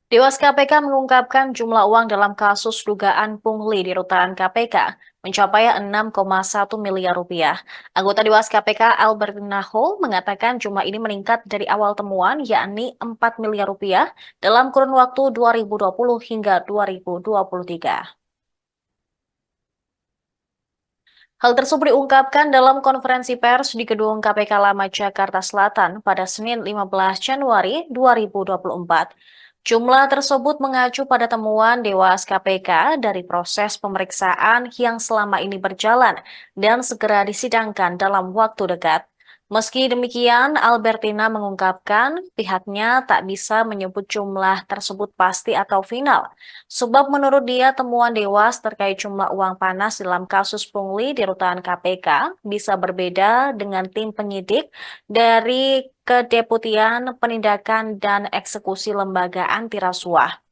Dewas KPK mengungkapkan jumlah uang dalam kasus dugaan pungli di rutan KPK mencapai 6,1 miliar rupiah. Anggota Dewas KPK Albert Naho mengatakan jumlah ini meningkat dari awal temuan yakni 4 miliar rupiah dalam kurun waktu 2020 hingga 2023. Hal tersebut diungkapkan dalam konferensi pers di Gedung KPK Lama Jakarta Selatan pada Senin 15 Januari 2024. Jumlah tersebut mengacu pada temuan Dewas KPK dari proses pemeriksaan yang selama ini berjalan dan segera disidangkan dalam waktu dekat. Meski demikian, Albertina mengungkapkan pihaknya tak bisa menyebut jumlah tersebut pasti atau final. Sebab menurut dia temuan Dewas terkait jumlah uang panas dalam kasus pungli di rutan KPK bisa berbeda dengan tim penyidik dari Kedeputian Penindakan dan Eksekusi Lembaga Anti Rasuah.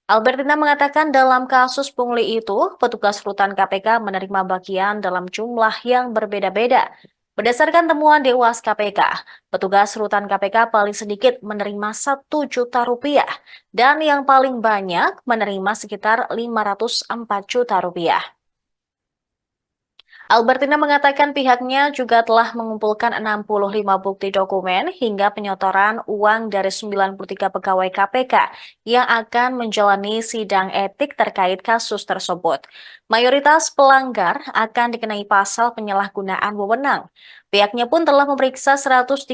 Albertina mengatakan dalam kasus pungli itu, petugas rutan KPK menerima bagian dalam jumlah yang berbeda-beda. Berdasarkan temuan Dewas KPK, petugas rutan KPK paling sedikit menerima 1 juta rupiah dan yang paling banyak menerima sekitar 504 juta rupiah. Albertina mengatakan pihaknya juga telah mengumpulkan 65 bukti dokumen hingga penyotoran uang dari 93 pegawai KPK yang akan menjalani sidang etik terkait kasus tersebut. Mayoritas pelanggar akan dikenai pasal penyalahgunaan wewenang. Pihaknya pun telah memeriksa 137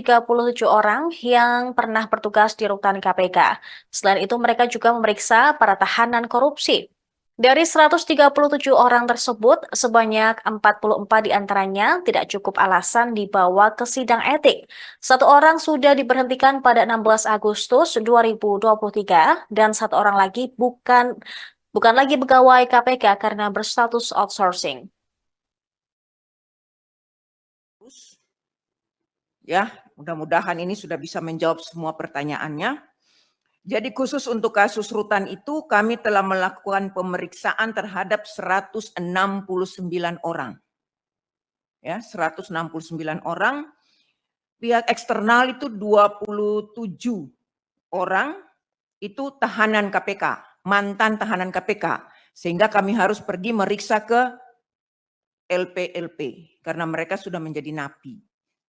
orang yang pernah bertugas di rutan KPK. Selain itu mereka juga memeriksa para tahanan korupsi. Dari 137 orang tersebut, sebanyak 44 diantaranya tidak cukup alasan dibawa ke sidang etik. Satu orang sudah diberhentikan pada 16 Agustus 2023 dan satu orang lagi bukan lagi pegawai KPK karena berstatus outsourcing. Ya, mudah-mudahan ini sudah bisa menjawab semua pertanyaannya. Jadi khusus untuk kasus rutan itu kami telah melakukan pemeriksaan terhadap 169 orang. Ya, 169 orang. Pihak eksternal itu 27 orang itu tahanan KPK, mantan tahanan KPK. Sehingga kami harus pergi meriksa ke LP-LP karena mereka sudah menjadi napi.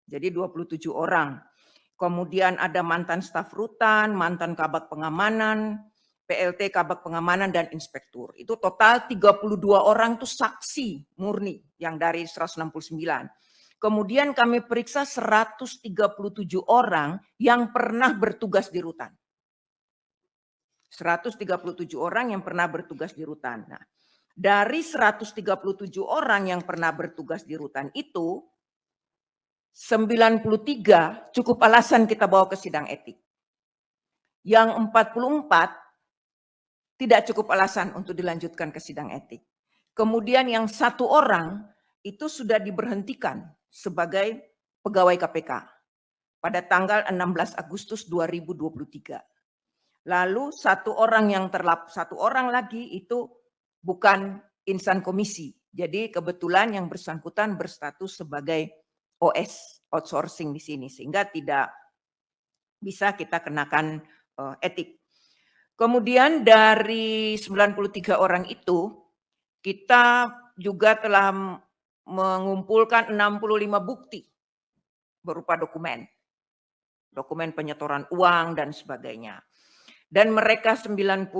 Jadi 27 orang. Kemudian ada mantan staf rutan, mantan kabak pengamanan, PLT kabak pengamanan dan inspektur. Itu total 32 orang itu saksi murni yang dari 169. Kemudian kami periksa 137 orang yang pernah bertugas di rutan. 137 orang yang pernah bertugas di rutan. Nah, dari 137 orang yang pernah bertugas di rutan itu 93 cukup alasan kita bawa ke sidang etik. Yang 44 tidak cukup alasan untuk dilanjutkan ke sidang etik. Kemudian yang satu orang itu sudah diberhentikan sebagai pegawai KPK pada tanggal 16 Agustus 2023. Lalu satu orang lagi itu bukan insan komisi. Jadi kebetulan yang bersangkutan berstatus sebagai OS, outsourcing di sini, sehingga tidak bisa kita kenakan etik. Kemudian dari 93 orang itu, kita juga telah mengumpulkan 65 bukti berupa dokumen penyetoran uang dan sebagainya. Dan mereka 90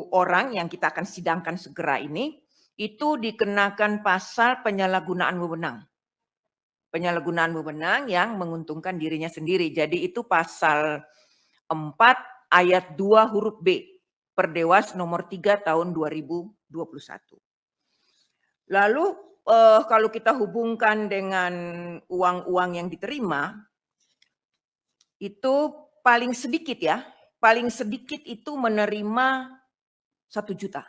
orang yang kita akan sidangkan segera ini, itu dikenakan pasal penyalahgunaan wewenang. Penyalahgunaan wewenang yang menguntungkan dirinya sendiri. Jadi itu pasal 4 ayat 2 huruf B Perdewas nomor 3 tahun 2021. Lalu kalau kita hubungkan dengan uang-uang yang diterima, itu paling sedikit ya, paling sedikit itu menerima 1 juta.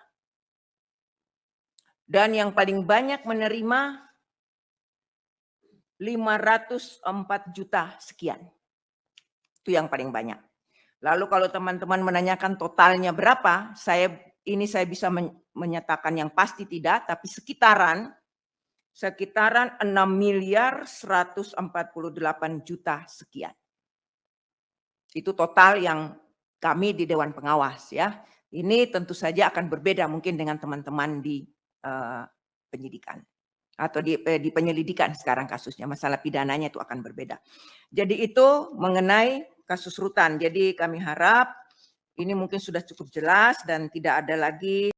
Dan yang paling banyak menerima 504 juta sekian. Itu yang paling banyak. Lalu kalau teman-teman menanyakan totalnya berapa, saya bisa menyatakan yang pasti tidak, tapi sekitaran 6 miliar 148 juta sekian. Itu total yang kami di Dewan Pengawas ya. Ini tentu saja akan berbeda mungkin dengan teman-teman di penyidikan atau di penyelidikan sekarang kasusnya, masalah pidananya itu akan berbeda. Jadi itu mengenai kasus rutan. Jadi kami harap ini mungkin sudah cukup jelas dan tidak ada lagi.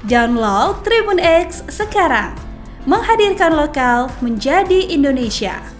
Download Tribun X sekarang, menghadirkan lokal menjadi Indonesia.